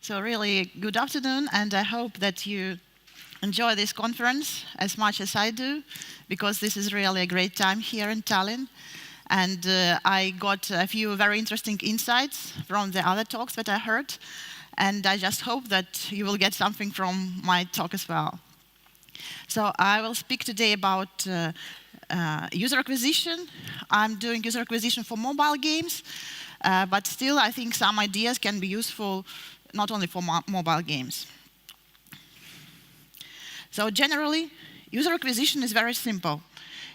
So really good afternoon, and I hope that you enjoy this conference as much as I do, because this is really a great time here in Tallinn. And I got a few very interesting insights from the other talks that I heard, and I just hope that you will get something from my talk as well. So I will speak today about user acquisition. I'm doing user acquisition for mobile games, but still I think some ideas can be useful not only for mobile games. So generally, user acquisition is very simple.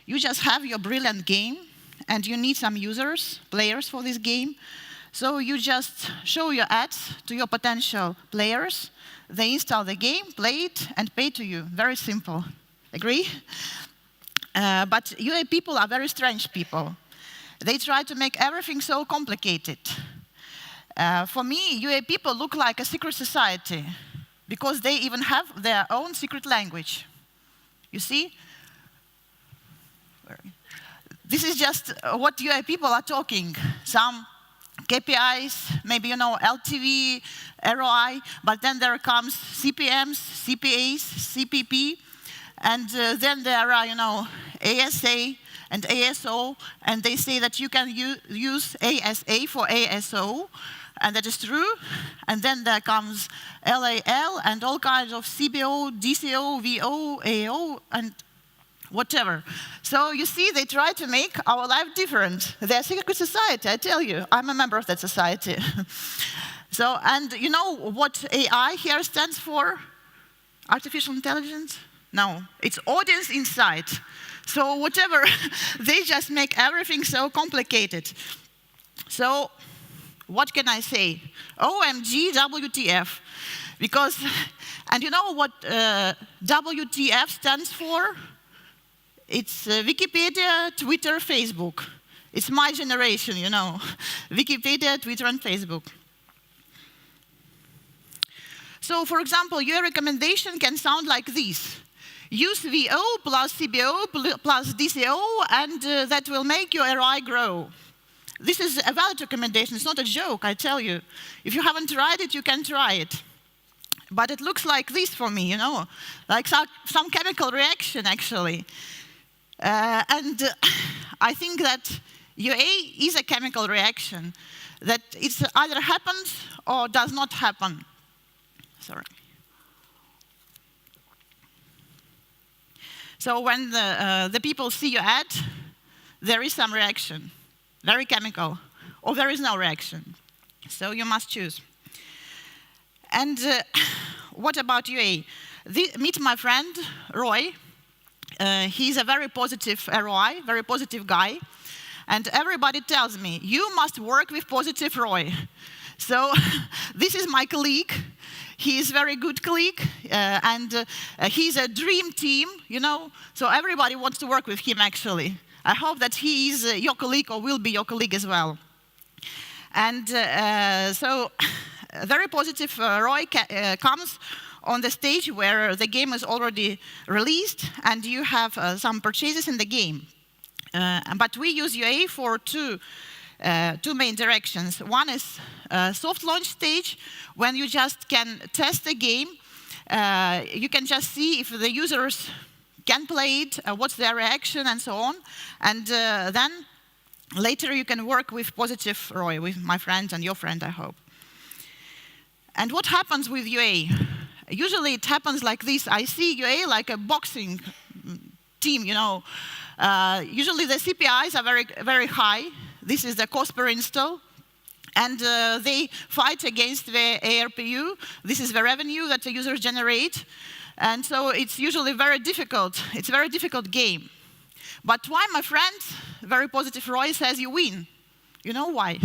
You just have your brilliant game, and you need some users, players for this game. So you just show your ads to your potential players. They install the game, play it, and pay to you. Very simple. Agree? But UA people are very strange people. They try to make everything so complicated. For me, UA people look like a secret society, because they even have their own secret language. You see? This is just what UA people are talking. Some KPIs, maybe LTV, ROI, but then there comes CPMs, CPAs, CPP, and then there are ASA and ASO, and they say that you can use ASA for ASO, and that is true. And then there comes LAL and all kinds of CBO, DCO, VO, AO, and whatever. So you see, they try to make our life different. They're a secret society, I tell you. I'm a member of that society. So, and you know what AI here stands for? Artificial intelligence? No, it's audience insight. So whatever, they just make everything so complicated. So what can I say? OMG, WTF. Because, and you know what WTF stands for? It's Wikipedia, Twitter, Facebook. It's my generation, Wikipedia, Twitter, and Facebook. So, for example, your recommendation can sound like this. Use VO plus CBO plus DCO, and that will make your ROI grow. This is a valid recommendation. It's not a joke, I tell you. If you haven't tried it, you can try it. But it looks like this for me, like some chemical reaction, actually. And I think that UA is a chemical reaction, that it either happens or does not happen. Sorry. So when the people see your ad, there is some reaction, very chemical, or there is no reaction. So you must choose. And what about UA? Meet my friend, Roy. He's a very positive ROI, very positive guy. And everybody tells me, you must work with positive Roy. So this is my colleague. He is a very good colleague, and he's a dream team, So everybody wants to work with him, actually. I hope that he is your colleague or will be your colleague as well. And so very positive Roy comes on the stage where the game is already released and you have some purchases in the game. But we use UA for two main directions. One is soft launch stage, when you just can test the game. You can just see if the users can play it, what's their reaction, and so on. And then later you can work with positive ROI, with my friend and your friend, I hope. And what happens with UA? Usually it happens like this. I see UA like a boxing team, Usually the CPIs are very, very high. This is the cost per install. And they fight against the ARPU. This is the revenue that the users generate. And so it's usually very difficult. It's a very difficult game. But why, my friend, very positive Roy says you win? You know why?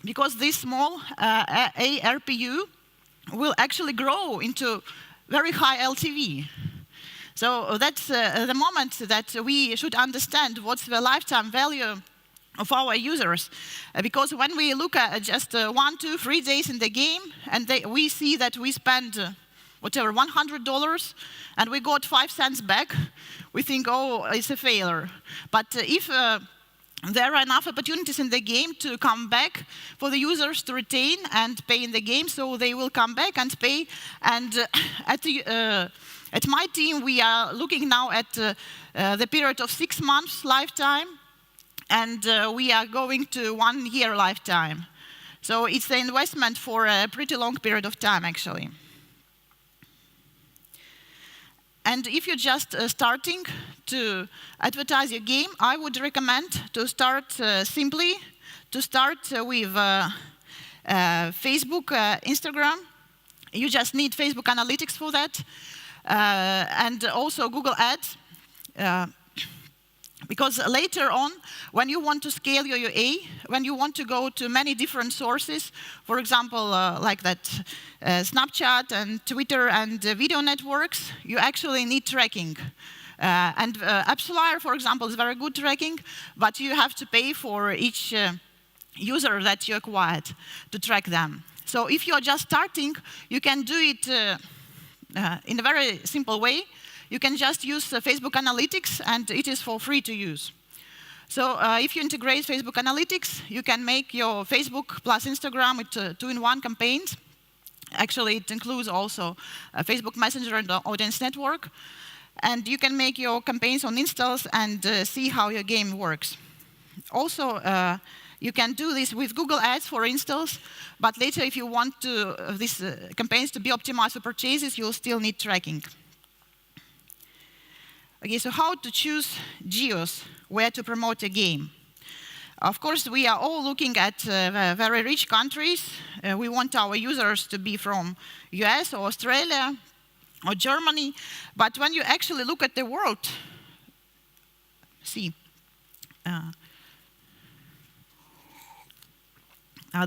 Because this small ARPU will actually grow into very high LTV. So that's the moment that we should understand what's the lifetime value of our users. Because when we look at just 1, 2, 3 days in the game, and we see that we spend whatever, $100, and we got 5 cents back, we think, oh, it's a failure. But if there are enough opportunities in the game to come back for the users to retain and pay in the game, so they will come back and pay. And at my team, we are looking now at the period of 6 months lifetime, and we are going to 1 year lifetime. So it's an investment for a pretty long period of time, actually. And if you're just starting to advertise your game, I would recommend to start simply, to start with Facebook, Instagram. You just need Facebook Analytics for that, and also Google Ads. Because later on, when you want to scale your UA, when you want to go to many different sources, for example, like that Snapchat and Twitter and video networks, you actually need tracking. And AppsFlyer, for example, is very good tracking, but you have to pay for each user that you acquired to track them. So if you are just starting, you can do it in a very simple way. You can just use Facebook Analytics, and it is for free to use. So if you integrate Facebook Analytics, you can make your Facebook plus Instagram with 2-in-1 campaigns. Actually, it includes also Facebook Messenger and the Audience Network. And you can make your campaigns on installs and see how your game works. Also, you can do this with Google Ads for installs, but later if you want these campaigns to be optimized for purchases, you'll still need tracking. Okay, so how to choose geos, where to promote a game? Of course, we are all looking at very rich countries. We want our users to be from US or Australia or Germany. But when you actually look at the world, see,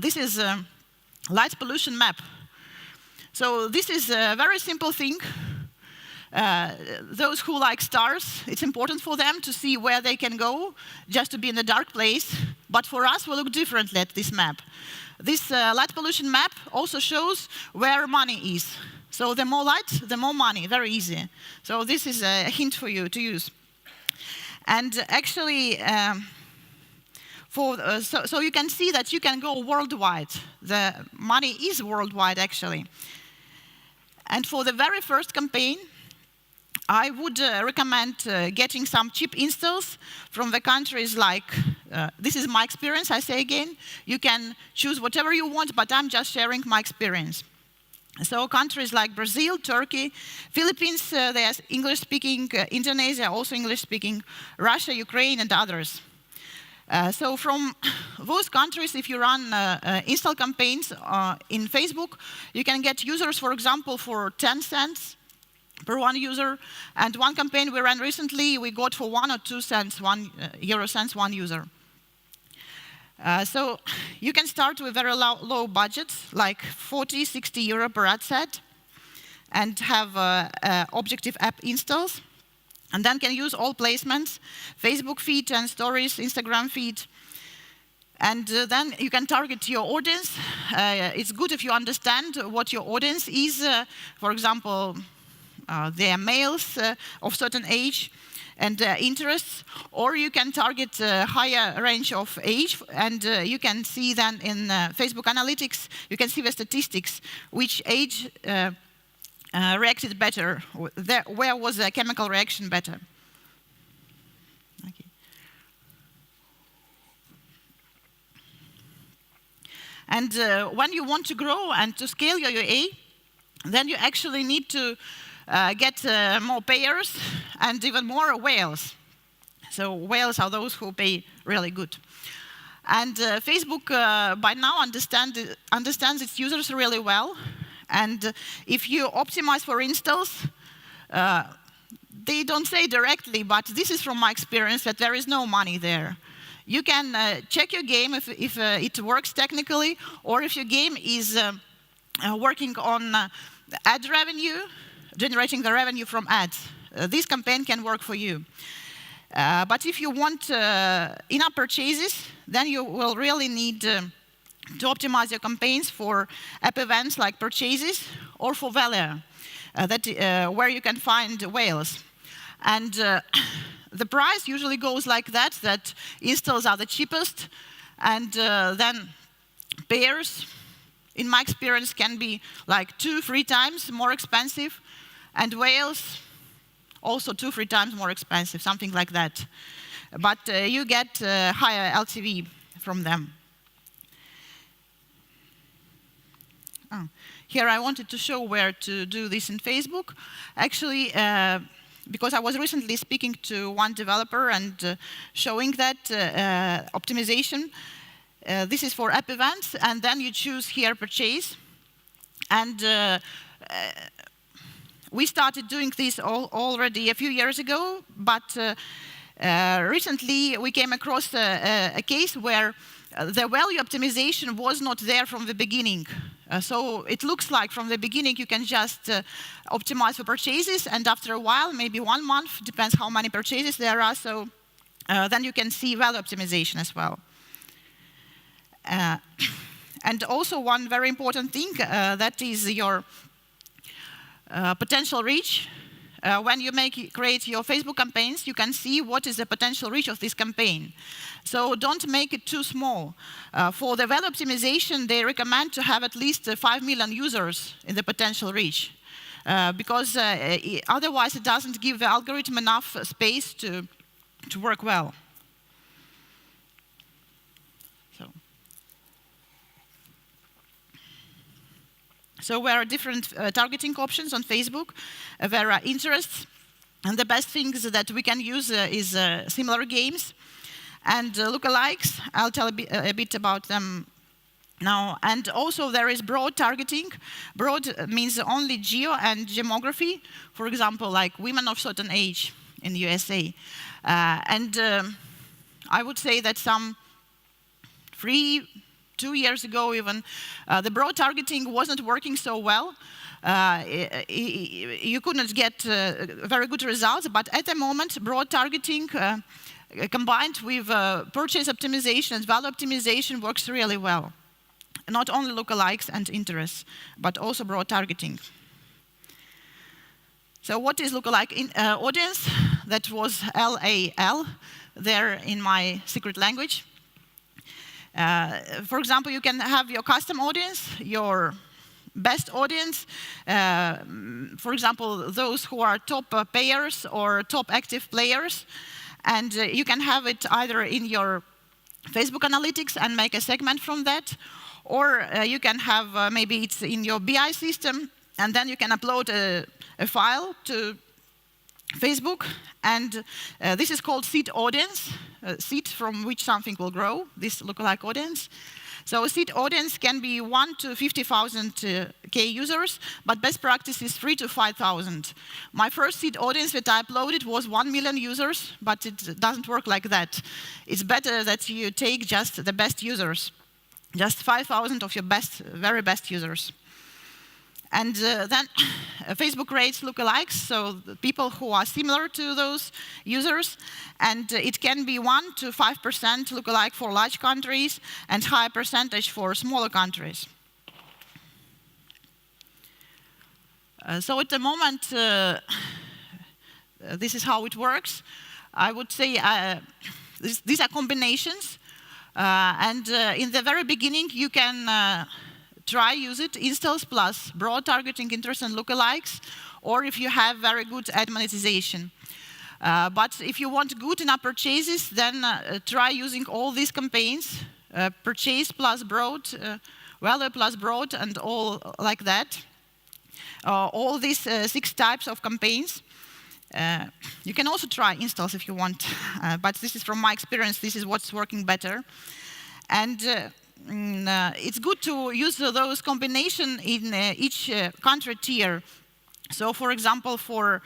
this is a light pollution map. So this is a very simple thing. Those who like stars, it's important for them to see where they can go, just to be in a dark place. But for us, we look differently at this map. This light pollution map also shows where money is. So the more light, the more money, very easy. So this is a hint for you to use. And actually, so you can see that you can go worldwide. The money is worldwide, actually. And for the very first campaign, I would recommend getting some cheap installs from the countries like, this is my experience, I say again. You can choose whatever you want, but I'm just sharing my experience. So countries like Brazil, Turkey, Philippines, they are English-speaking, Indonesia, also English-speaking, Russia, Ukraine, and others. So from those countries, if you run install campaigns in Facebook, you can get users, for example, for 10 cents per one user. And one campaign we ran recently, we got for 1 or 2 cents, euro cents, one user. So you can start with very low budgets, like 40, 60 euro per ad set, and have objective app installs. And then can use all placements, Facebook feed and stories, Instagram feed. And then you can target your audience. It's good if you understand what your audience is. For example, they are males of certain age and interests, or you can target a higher range of age, and you can see then in Facebook Analytics, you can see the statistics, which age reacted better, where was the chemical reaction better. Okay. And when you want to grow and to scale your UA, then you actually need to get more payers and even more whales. So whales are those who pay really good. And Facebook by now understands its users really well. And if you optimize for installs, they don't say directly, but this is from my experience that there is no money there. You can check your game if it works technically, or if your game is working on ad revenue, generating the revenue from ads. This campaign can work for you. But if you want in-app purchases, then you will really need to optimize your campaigns for app events like purchases or for value, where you can find whales. And the price usually goes like that installs are the cheapest, and then pairs, in my experience, can be like 2-3 times more expensive, and whales also 2-3 times more expensive, something like that. But you get higher LTV from them. Here I wanted to show where to do this in Facebook. Actually, because I was recently speaking to one developer and showing that optimization. This is for app events, and then you choose here purchase. And we started doing this already a few years ago, but recently we came across a case where the value optimization was not there from the beginning. So it looks like from the beginning you can just optimize for purchases, and after a while, maybe 1 month, depends how many purchases there are, so then you can see value optimization as well. And also one very important thing, that is your potential reach. When you create your Facebook campaigns, you can see what is the potential reach of this campaign. So don't make it too small. For the value optimization, they recommend to have at least 5 million users in the potential reach, because otherwise it doesn't give the algorithm enough space to work well. So there are different targeting options on Facebook. There are interests. And the best things that we can use is similar games and lookalikes. I'll tell a bit about them now. And also there is broad targeting. Broad means only geo and demography. For example, like women of certain age in the USA. And I would say that some 2 years ago even, the broad targeting wasn't working so well. You couldn't get very good results, but at the moment, broad targeting combined with purchase optimization and value optimization works really well. Not only lookalikes and interests, but also broad targeting. So what is lookalike audience? That was LAL there in my secret language. For example, you can have your custom audience, your best audience. For example, those who are top payers or top active players. And you can have it either in your Facebook analytics and make a segment from that, or you can have maybe it's in your BI system, and then you can upload a file to Facebook, and this is called seed audience, seed from which something will grow, this lookalike audience. So a seed audience can be 1 to 50,000 K users, but best practice is 3 to 5,000. My first seed audience that I uploaded was 1 million users, but it doesn't work like that. It's better that you take just the best users, just 5,000 of your best, very best users. And then Facebook rates lookalikes, so the people who are similar to those users. And it can be 1 to 5% lookalike for large countries and high percentage for smaller countries. So at the moment, this is how it works. I would say these are combinations. And in the very beginning, you can use it, installs plus broad targeting, interest, and lookalikes, or if you have very good ad monetization. But if you want good enough purchases, then try using all these campaigns, purchase plus broad, value plus broad, and all like that. All these 6 types of campaigns. You can also try installs if you want, but this is from my experience, this is what's working better. And it's good to use those combinations in each country tier. So for example, for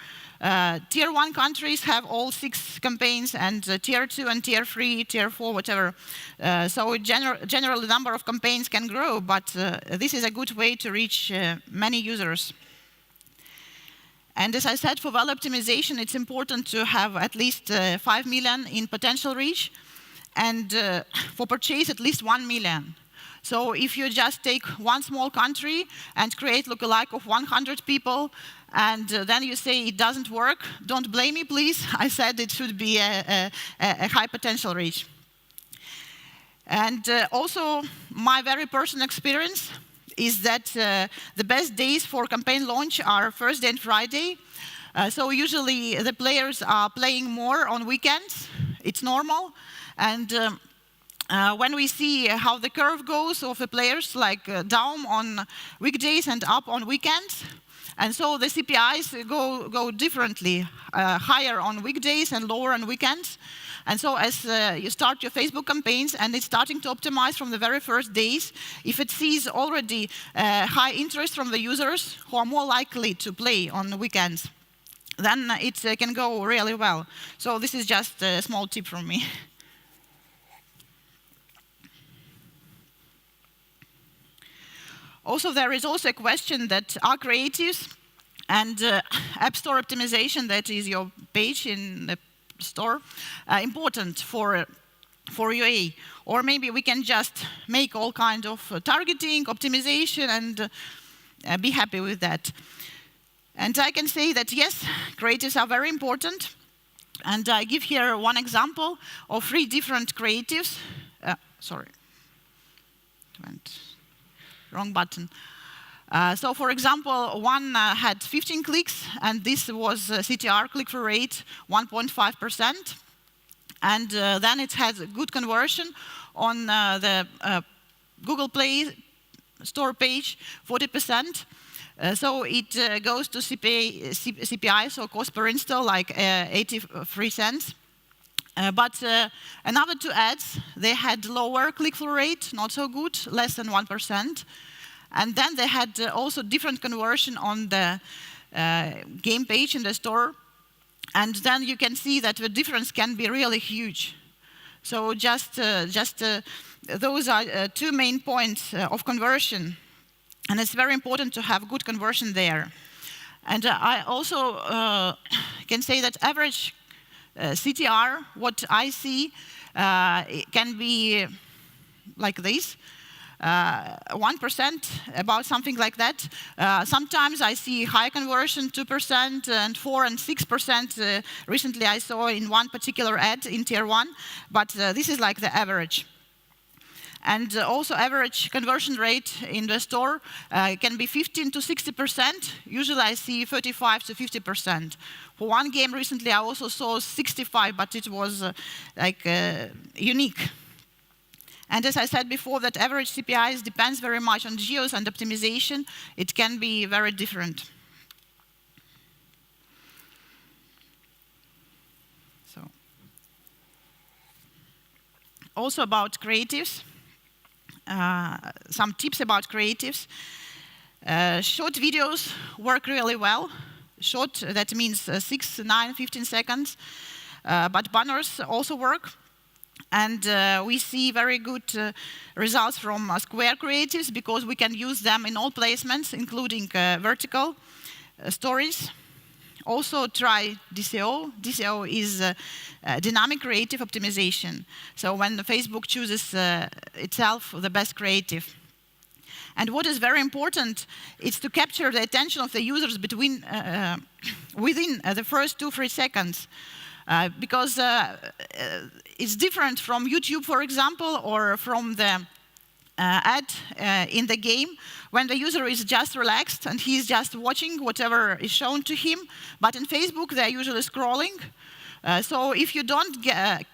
tier 1 countries have all 6 campaigns, and tier 2 and tier 3, tier 4, whatever. So generally the number of campaigns can grow, but this is a good way to reach many users. And as I said, for value optimization, it's important to have at least 5 million in potential reach, and for purchase, at least 1 million. So if you just take one small country and create lookalike of 100 people, and then you say it doesn't work, don't blame me, please. I said it should be a high potential reach. And also, my very personal experience is that the best days for campaign launch are Thursday and Friday. So usually the players are playing more on weekends. It's normal. And when we see how the curve goes of the players, like down on weekdays and up on weekends, and so the CPIs go differently, higher on weekdays and lower on weekends. And so as you start your Facebook campaigns and it's starting to optimize from the very first days, if it sees already high interest from the users who are more likely to play on the weekends, then it can go really well. So this is just a small tip from me. Also, there is also a question that are creatives and App Store optimization, that is your page in the store, important for UA? Or maybe we can just make all kind of targeting, optimization, and be happy with that. And I can say that yes, creatives are very important. And I give here one example of 3 different creatives. Sorry, wrong button. So for example, one had 15 clicks, and this was CTR, click-through rate, 1.5%. And then it had a good conversion on the Google Play Store page, 40%. So it goes to CPI, so cost per install, like 83 cents. But another 2 ads, they had lower click-through rate, not so good, less than 1%. And then they had also different conversion on the game page in the store. And then you can see that the difference can be really huge. So just those are 2 main points of conversion. And it's very important to have good conversion there. And I also can say that average CTR, what I see, it can be like this. 1%, about something like that. Sometimes I see high conversion, 2% and 4 and 6%. Recently I saw in one particular ad in tier 1, but this is like the average. And also average conversion rate in the store can be 15 to 60%. Usually I see 35 to 50%. For one game recently I also saw 65, but it was unique. And as I said before, that average CPIs depends very much on geos and optimization. It can be very different. So, also about creatives, some tips about creatives. Short videos work really well. Short, that means 6, 9, 15 seconds. But banners also work. And we see very good results from Square creatives because we can use them in all placements, including vertical stories. Also try DCO. DCO is dynamic creative optimization. So when Facebook chooses itself the best creative. And what is very important is to capture the attention of the users within the first 2-3 seconds. Because it's different from YouTube, for example, or from the ad in the game, when the user is just relaxed and he's just watching whatever is shown to him. But in Facebook, they're usually scrolling. So if you don't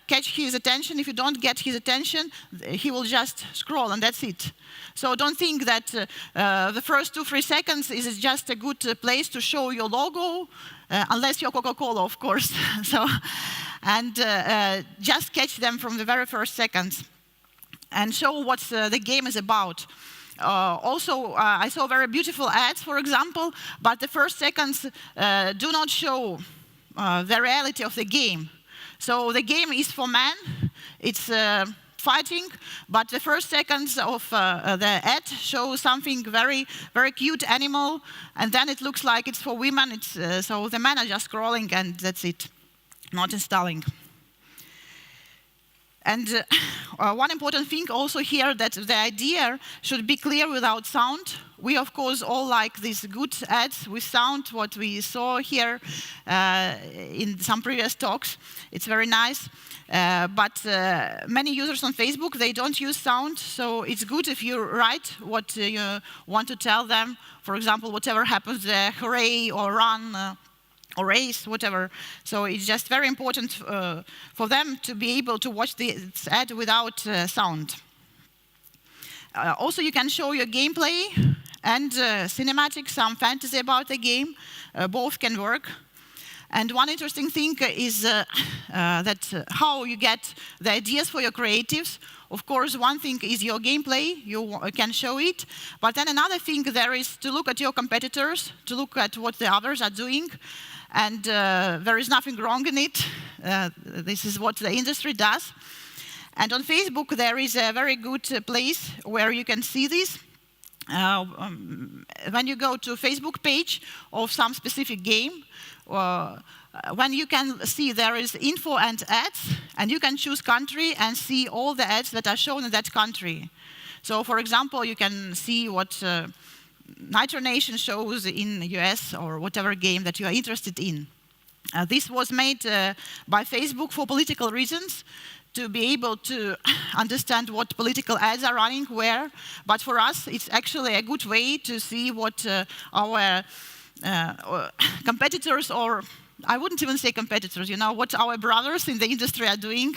catch his attention, if you don't get his attention, he will just scroll, and that's it. So don't think that the first 2-3 seconds is just a good place to show your logo, unless you're Coca-Cola, of course. And just catch them from the very first seconds and show what the game is about. Also, I saw very beautiful ads, for example, but the first seconds do not show the reality of the game. So the game is for men. It's fighting, but the first seconds of the ad show something very, very cute animal, and then it looks like it's for women. So the men are just scrolling, and that's it, not installing. And one important thing also here, that the idea should be clear without sound. We, of course, all like these good ads with sound, what we saw here in some previous talks. It's very nice. But many users on Facebook, they don't use sound, so it's good if you write what you want to tell them. For example, whatever happens, hooray or run, or race, whatever. So it's just very important for them to be able to watch this ad without sound. Also, you can show your gameplay and cinematics, some fantasy about the game. Both can work. And one interesting thing is that how you get the ideas for your creatives. Of course, one thing is your gameplay, you can show it. But then another thing there is to look at your competitors, to look at what the others are doing. And there is nothing wrong in it. This is what the industry does. And on Facebook, there is a very good place where you can see this. When you go to Facebook page of some specific game, when you can see there is info and ads, and you can choose country and see all the ads that are shown in that country. So, for example, you can see what Nitro Nation shows in the US or whatever game that you are interested in. This was made by Facebook for political reasons, to be able to understand what political ads are running where. But for us, it's actually a good way to see what our competitors, or I wouldn't even say competitors, what our brothers in the industry are doing,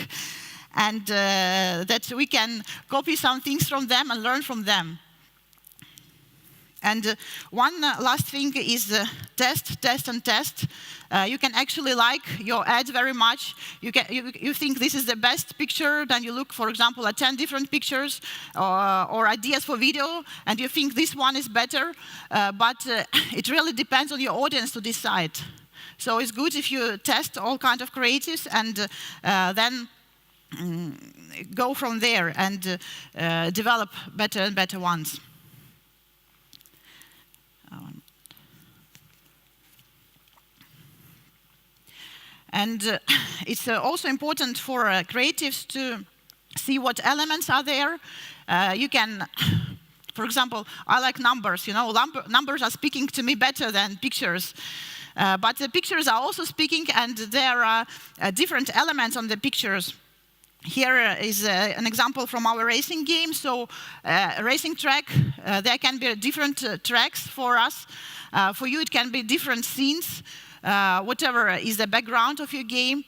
and that we can copy some things from them and learn from them. And one last thing is test, test, and test. You can actually like your ad very much. You think this is the best picture, then you look, for example, at 10 different pictures or ideas for video, and you think this one is better. But it really depends on your audience to decide. So it's good if you test all kinds of creatives and then go from there and develop better and better ones. And it's also important for creatives to see what elements are there. You can, for example, I like numbers. Numbers are speaking to me better than pictures. But the pictures are also speaking, and there are different elements on the pictures. Here is an example from our racing game. So a racing track, there can be different tracks for us. For you, it can be different scenes, whatever is the background of your game,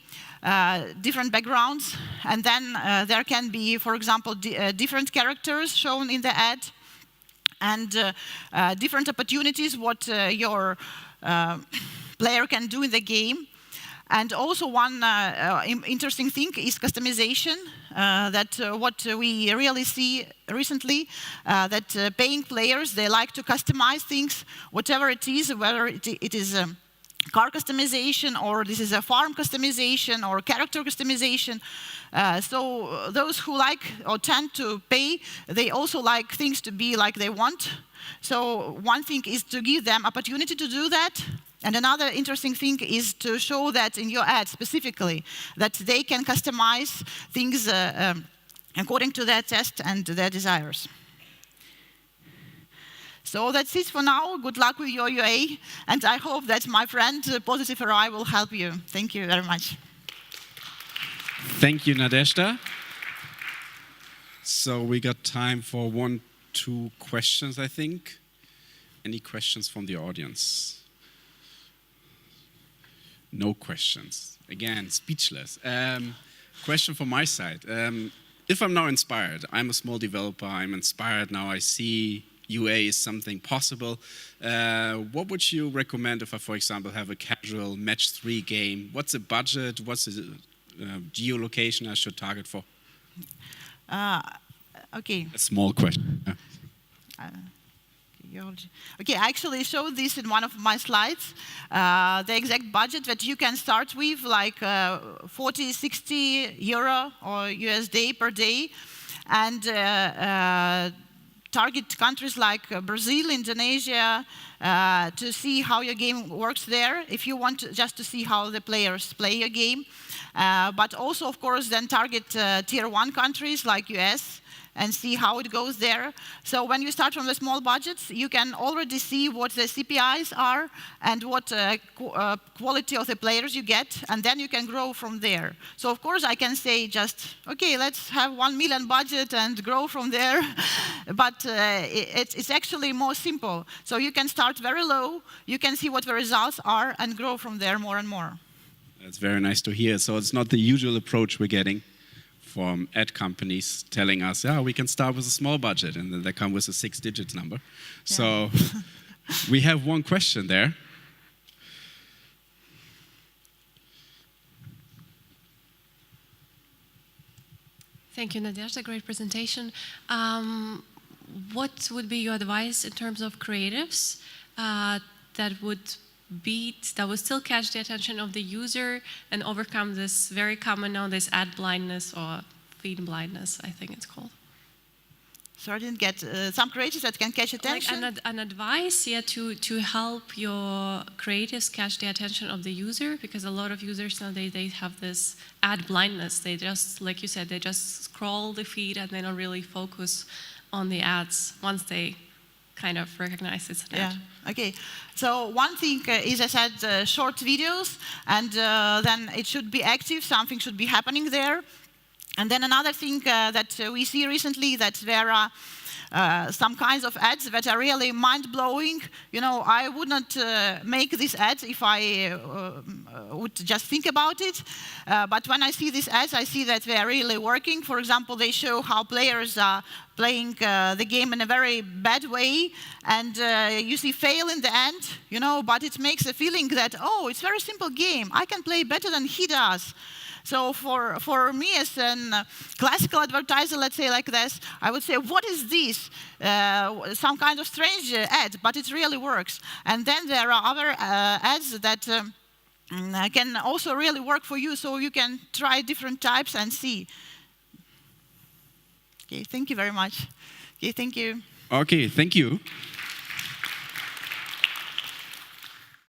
different backgrounds. And then there can be, for example, different characters shown in the ad, and different opportunities what your player can do in the game. And also one interesting thing is customization, that what we really see recently, that paying players, they like to customize things, whatever it is, whether it is car customization, or this is a farm customization, or character customization. So those who like or tend to pay, they also like things to be like they want. So one thing is to give them opportunity to do that. And another interesting thing is to show that in your ad specifically, that they can customize things according to their taste and their desires. So that's it for now. Good luck with your UA, and I hope that my friend Positive RI will help you. Thank you very much. Thank you, Nadezda. So we got time for 1-2 questions, I think. Any questions from the audience? No questions. Again, speechless. Question from my side. If I'm now inspired, I'm a small developer, I'm inspired now, I see UA is something possible. What would you recommend if I, for example, have a casual match 3 game? What's the budget? What's the geolocation I should target for? Okay. A small question. Okay, I actually showed this in one of my slides. The exact budget that you can start with, like 40, 60 euro or USD per day. And target countries like Brazil, Indonesia, to see how your game works there, if you want just to see how the players play your game. But also, of course, then target tier 1 countries like US, and see how it goes there. So when you start from the small budgets, you can already see what the CPIs are and what quality of the players you get, and then you can grow from there. So of course I can say just, okay, let's have 1 million budget and grow from there. But it's actually more simple. So you can start very low, you can see what the results are, and grow from there more and more. That's very nice to hear. So it's not the usual approach we're getting from ad companies telling us, yeah, we can start with a small budget, and then they come with a 6-digit number. Yeah. So we have one question there. Thank you, Nadezda. Great presentation. What would be your advice in terms of creatives that would still catch the attention of the user and overcome this very common nowadays ad blindness or feed blindness, I think it's called? So I didn't get some creatives that can catch attention? Like an advice, yeah, to help your creatives catch the attention of the user, because a lot of users nowadays, they have this ad blindness. They just, like you said, they just scroll the feed and they don't really focus on the ads once they kind of recognize it's an ad. Okay. So one thing is, I said, short videos, and then it should be active. Something should be happening there. And then another thing that we see recently, that there are some kinds of ads that are really mind-blowing. You know, I would not make this ad if I would just think about it. But when I see these ads, I see that they are really working. For example, they show how players are playing the game in a very bad way, and you see fail in the end, you know, but it makes a feeling that, oh, it's a very simple game. I can play better than he does. So for me as a classical advertiser, let's say like this, I would say, what is this? Some kind of strange ad, but it really works. And then there are other ads that can also really work for you, so you can try different types and see. Okay, thank you very much. Okay, thank you. Okay, thank you.